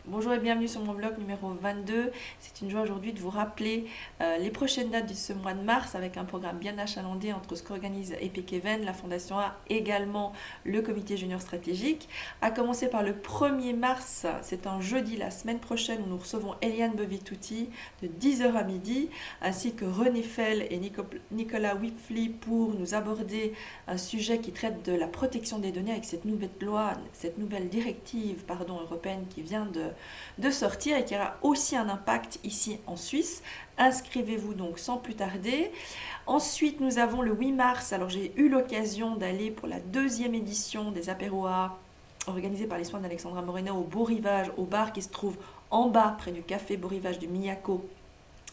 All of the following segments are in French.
Bonjour et bienvenue sur mon blog numéro 22. C'est une joie aujourd'hui de vous rappeler les prochaines dates de ce mois de mars avec un programme bien achalandé entre ce qu'organise Epic Event, la Fondation A, également le comité junior stratégique. À commencer par le 1er mars, c'est un jeudi la semaine prochaine où nous recevons Eliane Bovituti de 10 heures à midi, ainsi que René Fell et Nicolas Whipfly pour nous aborder un sujet qui traite de la protection des données avec cette nouvelle loi, cette nouvelle directive européenne qui vient de sortir et qui aura aussi un impact ici en Suisse. Inscrivez-vous donc sans plus tarder. Ensuite, nous avons le 8 mars. Alors, j'ai eu l'occasion d'aller pour la deuxième édition des apérois organisés par les soins d'Alexandra Moreno au Beau Rivage, au bar qui se trouve en bas, près du café Beau Rivage du Miyako,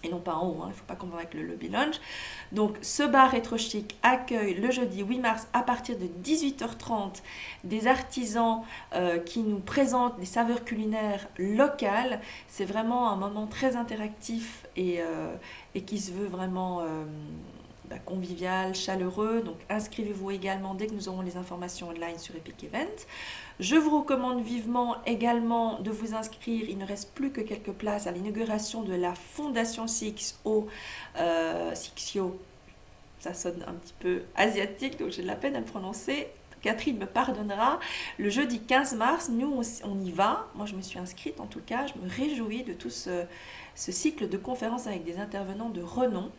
et non pas en haut, il ne faut pas confondre avec le lobby lounge. Donc ce bar rétro chic accueille le jeudi 8 mars à partir de 18h30 des artisans qui nous présentent des saveurs culinaires locales. C'est vraiment un moment très interactif et qui se veut vraiment convivial, chaleureux. Donc inscrivez-vous également dès que nous aurons les informations online sur Epic Event. Je vous recommande vivement également de vous inscrire, il ne reste plus que quelques places à l'inauguration de la Fondation CXO, CXO, ça sonne un petit peu asiatique, donc j'ai de la peine à le prononcer. Catherine me pardonnera. Le jeudi 15 mars, nous, on y va. Moi, je me suis inscrite, en tout cas. Je me réjouis de tout ce cycle de conférences avec des intervenants de renom.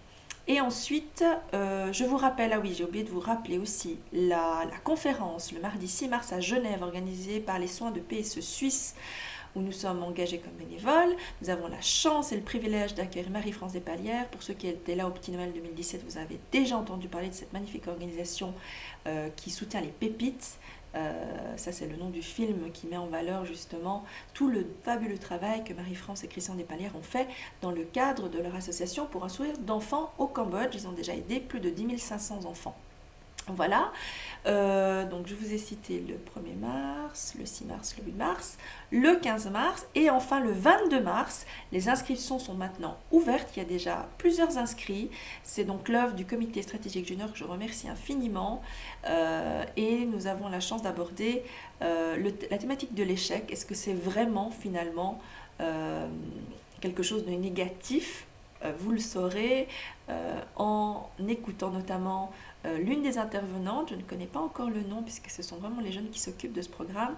Et ensuite, je vous rappelle, ah oui, j'ai oublié de vous rappeler aussi la conférence le mardi 6 mars à Genève, organisée par les soins de PSE Suisse, où nous sommes engagés comme bénévoles. Nous avons la chance et le privilège d'accueillir Marie-France Despalières. Pour ceux qui étaient là au Petit Noël 2017, vous avez déjà entendu parler de cette magnifique organisation qui soutient les pépites. Ça, c'est le nom du film qui met en valeur justement tout le fabuleux travail que Marie-France et Christian Despalières ont fait dans le cadre de leur association pour un sourire d'enfants au Cambodge. Ils ont déjà aidé plus de 10 500 enfants. Voilà, donc je vous ai cité le 1er mars, le 6 mars, le 8 mars, le 15 mars et enfin le 22 mars. Les inscriptions sont maintenant ouvertes, il y a déjà plusieurs inscrits. C'est donc l'œuvre du comité stratégique junior que je remercie infiniment et nous avons la chance d'aborder la thématique de l'échec. Est-ce que c'est vraiment finalement quelque chose de négatif? Vous le saurez en écoutant notamment l'une des intervenantes, je ne connais pas encore le nom puisque ce sont vraiment les jeunes qui s'occupent de ce programme,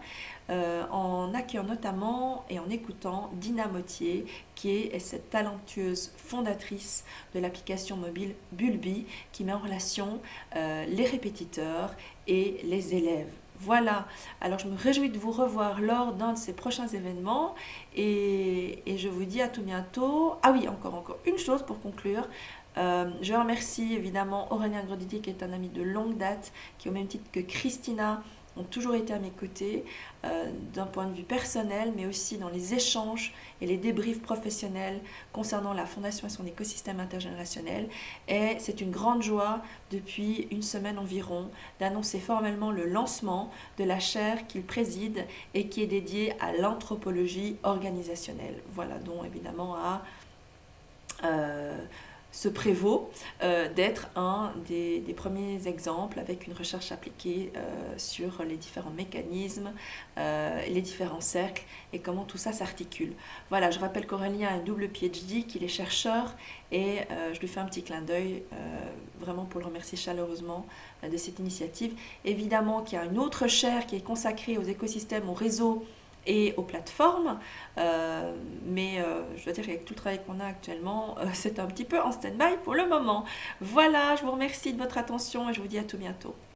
en accueillant notamment et en écoutant Dina Mottier qui est cette talentueuse fondatrice de l'application mobile Bulbi qui met en relation les répétiteurs et les élèves. Voilà, alors je me réjouis de vous revoir lors d'un de ces prochains événements et je vous dis à tout bientôt. Ah oui, encore une chose pour conclure. Je remercie évidemment Aurélien Groditi qui est un ami de longue date, qui au même titre que Christina ont toujours été à mes côtés d'un point de vue personnel, mais aussi dans les échanges et les débriefs professionnels concernant la Fondation et son écosystème intergénérationnel. Et c'est une grande joie, depuis une semaine environ, d'annoncer formellement le lancement de la chaire qu'il préside et qui est dédiée à l'anthropologie organisationnelle. Voilà, dont évidemment se prévaut d'être un des premiers exemples avec une recherche appliquée sur les différents mécanismes, les différents cercles et comment tout ça s'articule. Voilà, je rappelle qu'Aurélien a un double PhD, qu'il est chercheur et je lui fais un petit clin d'œil vraiment pour le remercier chaleureusement de cette initiative. Évidemment qu'il y a une autre chaire qui est consacrée aux écosystèmes, aux réseaux et aux plateformes, mais je dois dire qu'avec tout le travail qu'on a actuellement, c'est un petit peu en stand-by pour le moment. Voilà, je vous remercie de votre attention et je vous dis à tout bientôt.